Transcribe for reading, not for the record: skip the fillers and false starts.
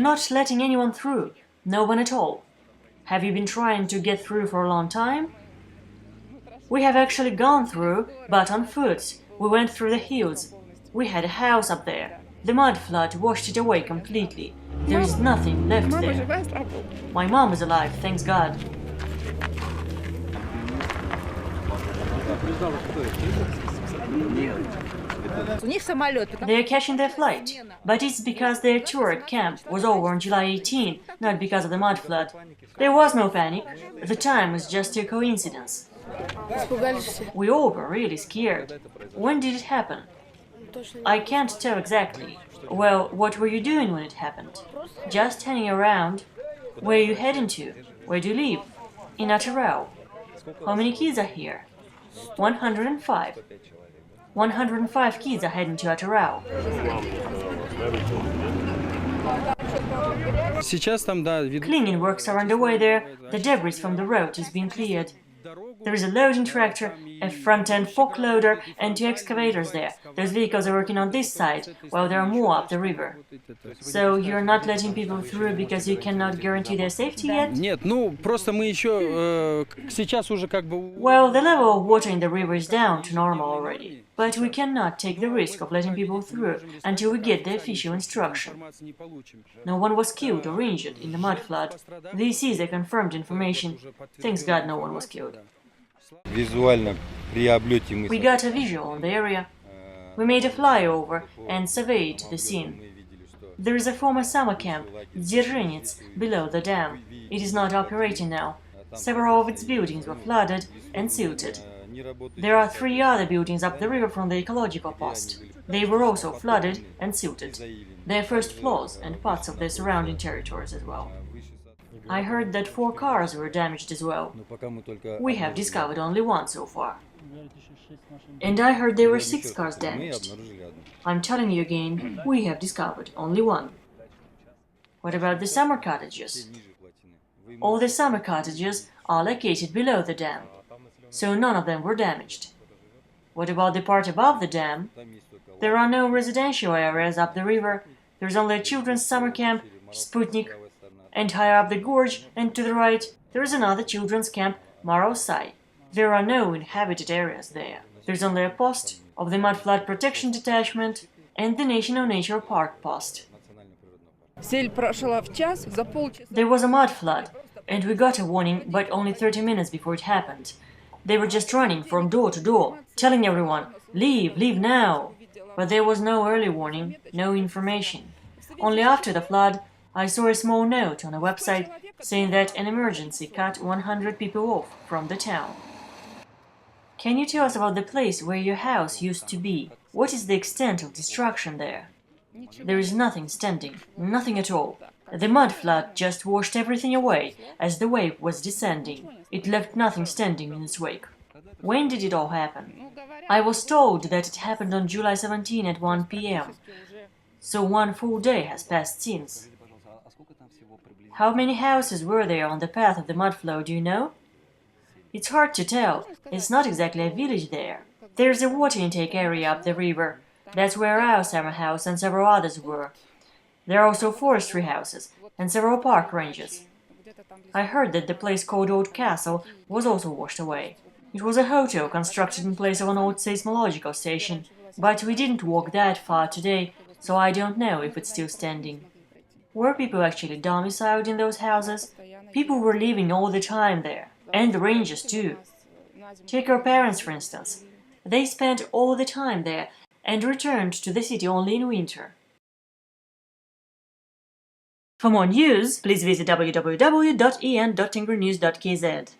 not letting anyone through, no one at all. Have you been trying to get through for a long time? We have actually gone through, but on foot. We went through the hills. We had a house up there. The mud flood washed it away completely. There is nothing left there. My mom is alive, thanks God. They are catching their flight, but it's because their tour at camp was over on July 18, not because of the mud flood. There was no panic. The time was just a coincidence. We all were really scared. When did it happen? I can't tell exactly. Well, what were you doing when it happened? Just hanging around. Where are you heading to? Where do you live? In Atarau. How many kids are here? 105. 105 kids are heading to Atarau. Cleaning works are underway there. The debris from the road is being cleared. There is a loading tractor, a front-end fork loader, and 2 excavators there. Those vehicles are working on this side, while there are more up the river. So you're not letting people through because you cannot guarantee their safety yet? Well, the level of water in the river is down to normal already. But we cannot take the risk of letting people through until we get the official instruction. No one was killed or injured in the mud flood. This is a confirmed information. Thanks God no one was killed. We got a visual on the area. We made a flyover and surveyed the scene. There is a former summer camp, Dzержинets, below the dam. It is not operating now. Several of its buildings were flooded and silted. There are 3 other buildings up the river from the ecological post. They were also flooded and silted. Their first floors and parts of their surrounding territories as well. I heard that 4 cars were damaged as well. We have discovered only 1 so far. And I heard there were 6 cars damaged. I'm telling you again, we have discovered only 1. What about the summer cottages? All the summer cottages are located below the dam, so none of them were damaged. What about the part above the dam? There are no residential areas up the river. There's only a children's summer camp, Sputnik, and higher up the gorge and to the right, there is another children's camp, Marosai. There are no inhabited areas there. There's only a post of the Mud Flood Protection Detachment and the National Nature Park post. There was a mud flood, and we got a warning, but only 30 minutes before it happened. They were just running from door to door, telling everyone, leave, leave now. But there was no early warning, no information. Only after the flood, I saw a small note on a website saying that an emergency cut 100 people off from the town. Can you tell us about the place where your house used to be? What is the extent of destruction there? There is nothing standing, nothing at all. The mud flood just washed everything away as the wave was descending. It left nothing standing in its wake. When did it all happen? I was told that it happened on July 17 at 1 p.m. So 1 full day has passed since. How many houses were there on the path of the mud flow, do you know? It's hard to tell. It's not exactly a village there. There's a water intake area up the river. That's where our summer house and several others were. There are also forestry houses and several park ranges. I heard that the place called Old Castle was also washed away. It was a hotel constructed in place of an old seismological station, but we didn't walk that far today, so I don't know if it's still standing. Were people actually domiciled in those houses? People were living all the time there, and the rangers too. Take our parents, for instance. They spent all the time there and returned to the city only in winter. For more news, please visit www.en.tingrenews.kz.